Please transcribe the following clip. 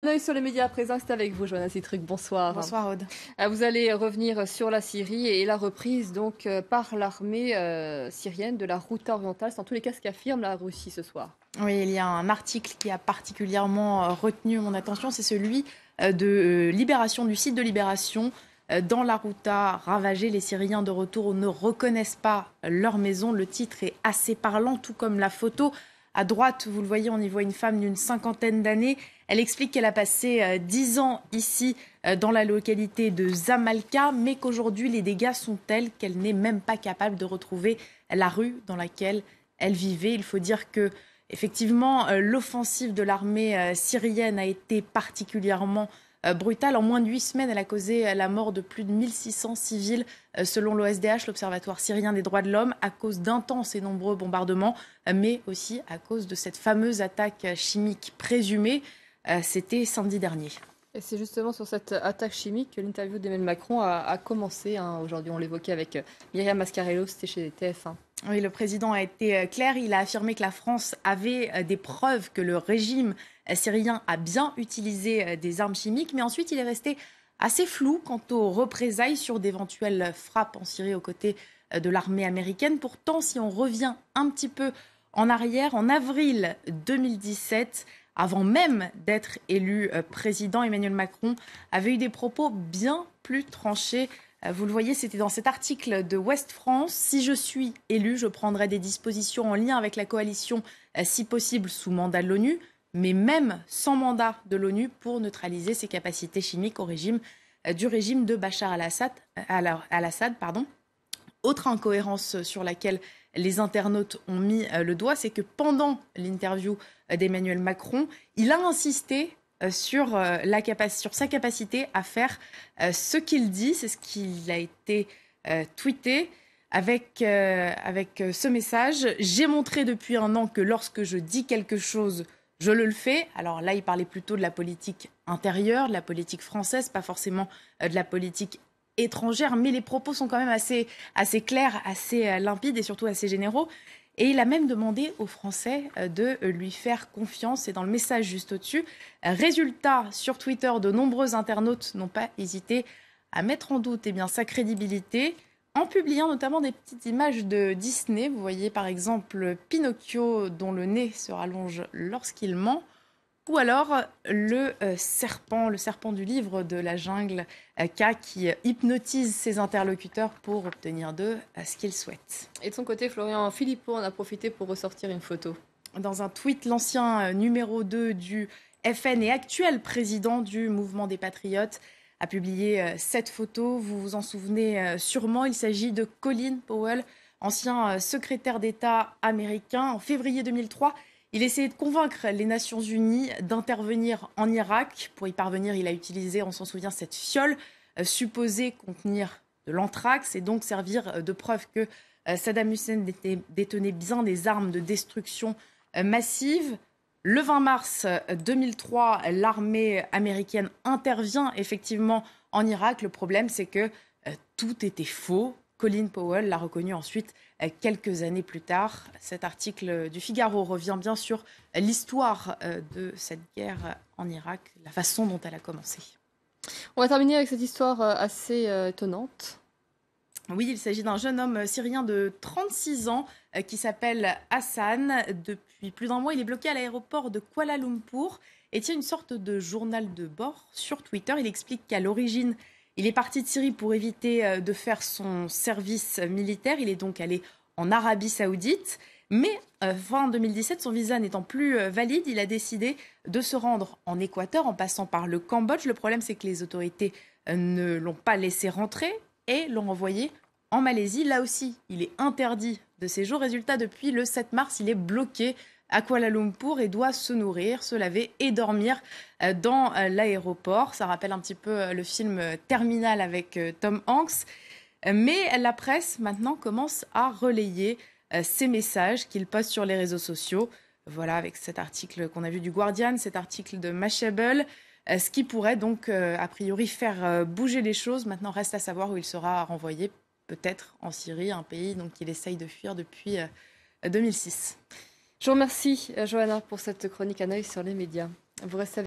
Un œil sur les médias à présent, c'est avec vous, Johanna Citruc. Bonsoir. Bonsoir Aude. Vous allez revenir sur la Syrie et la reprise donc par l'armée syrienne de la Ghouta orientale. C'est en tous les cas ce qu'affirme la Russie ce soir. Oui, il y a un article qui a particulièrement retenu mon attention, c'est celui de Libération, du site de Libération. Dans la Ghouta ravagée, les Syriens de retour ne reconnaissent pas leur maison. Le titre est assez parlant, tout comme la photo. À droite, vous le voyez, on y voit une femme d'une cinquantaine d'années. Elle explique qu'elle a passé 10 ans ici dans la localité de Zamalka, mais qu'aujourd'hui les dégâts sont tels qu'elle n'est même pas capable de retrouver la rue dans laquelle elle vivait. Il faut dire que effectivement, l'offensive de l'armée syrienne a été particulièrement brutale. En moins de 8 semaines, elle a causé la mort de plus de 1600 civils, selon l'OSDH, l'Observatoire syrien des droits de l'homme, à cause d'intenses et nombreux bombardements, mais aussi à cause de cette fameuse attaque chimique présumée. C'était samedi dernier. Et c'est justement sur cette attaque chimique que l'interview d'Emmanuel Macron a commencé. Aujourd'hui, on l'évoquait avec Myriam Mascarello, c'était chez TF1. Oui, le président a été clair. Il a affirmé que la France avait des preuves que le régime syrien a bien utilisé des armes chimiques. Mais ensuite, il est resté assez flou quant aux représailles sur d'éventuelles frappes en Syrie aux côtés de l'armée américaine. Pourtant, si on revient un petit peu en arrière, en avril 2017, avant même d'être élu président, Emmanuel Macron avait eu des propos bien plus tranchés. Vous le voyez, c'était dans cet article de Ouest France. Si je suis élu, je prendrai des dispositions en lien avec la coalition, si possible sous mandat de l'ONU, mais même sans mandat de l'ONU pour neutraliser ses capacités chimiques du régime de Bachar al-Assad. Autre incohérence sur laquelle les internautes ont mis le doigt, c'est que pendant l'interview d'Emmanuel Macron, il a insisté sur sa capacité à faire ce qu'il dit. C'est ce qu'il a été tweeté avec ce message. J'ai montré depuis un an que lorsque je dis quelque chose, je le fais. Alors là, il parlait plutôt de la politique intérieure, de la politique française, pas forcément de la politique étrangère, mais les propos sont quand même assez clairs, assez limpides et surtout assez généraux. Et il a même demandé aux Français de lui faire confiance. Et dans le message juste au-dessus, résultat, sur Twitter, de nombreux internautes n'ont pas hésité à mettre en doute sa crédibilité en publiant notamment des petites images de Disney. Vous voyez par exemple Pinocchio dont le nez se rallonge lorsqu'il ment. Ou alors le serpent du livre de la jungle, K, qui hypnotise ses interlocuteurs pour obtenir d'eux ce qu'ils souhaitent. Et de son côté, Florian Philippot en a profité pour ressortir une photo. Dans un tweet, l'ancien numéro 2 du FN et actuel président du mouvement des Patriotes a publié cette photo. Vous vous en souvenez sûrement, il s'agit de Colin Powell, ancien secrétaire d'État américain. En février 2003, il essayait de convaincre les Nations Unies d'intervenir en Irak. Pour y parvenir, il a utilisé, on s'en souvient, cette fiole supposée contenir de l'anthrax et donc servir de preuve que Saddam Hussein détenait bien des armes de destruction massive. Le 20 mars 2003, l'armée américaine intervient effectivement en Irak. Le problème, c'est que tout était faux. Colin Powell l'a reconnu ensuite quelques années plus tard. Cet article du Figaro revient bien sur l'histoire de cette guerre en Irak, la façon dont elle a commencé. On va terminer avec cette histoire assez étonnante. Oui, il s'agit d'un jeune homme syrien de 36 ans qui s'appelle Hassan. Depuis plus d'un mois, il est bloqué à l'aéroport de Kuala Lumpur et tient une sorte de journal de bord sur Twitter. Il explique qu'à l'origine, il est parti de Syrie pour éviter de faire son service militaire. Il est donc allé en Arabie Saoudite. Mais fin 2017, son visa n'étant plus valide, il a décidé de se rendre en Équateur en passant par le Cambodge. Le problème, c'est que les autorités ne l'ont pas laissé rentrer et l'ont envoyé en Malaisie. Là aussi, il est interdit de séjour. Résultat, depuis le 7 mars, il est bloqué à Kuala Lumpur et doit se nourrir, se laver et dormir dans l'aéroport. Ça rappelle un petit peu le film Terminal avec Tom Hanks. Mais la presse, maintenant, commence à relayer ces messages qu'il poste sur les réseaux sociaux. Voilà, avec cet article qu'on a vu du Guardian, cet article de Mashable, ce qui pourrait donc, a priori, faire bouger les choses. Maintenant, reste à savoir où il sera renvoyé, peut-être en Syrie, un pays qu'il essaye de fuir depuis 2006. Je vous remercie, Johanna, pour cette chronique à l'œil sur les médias. Vous restez avec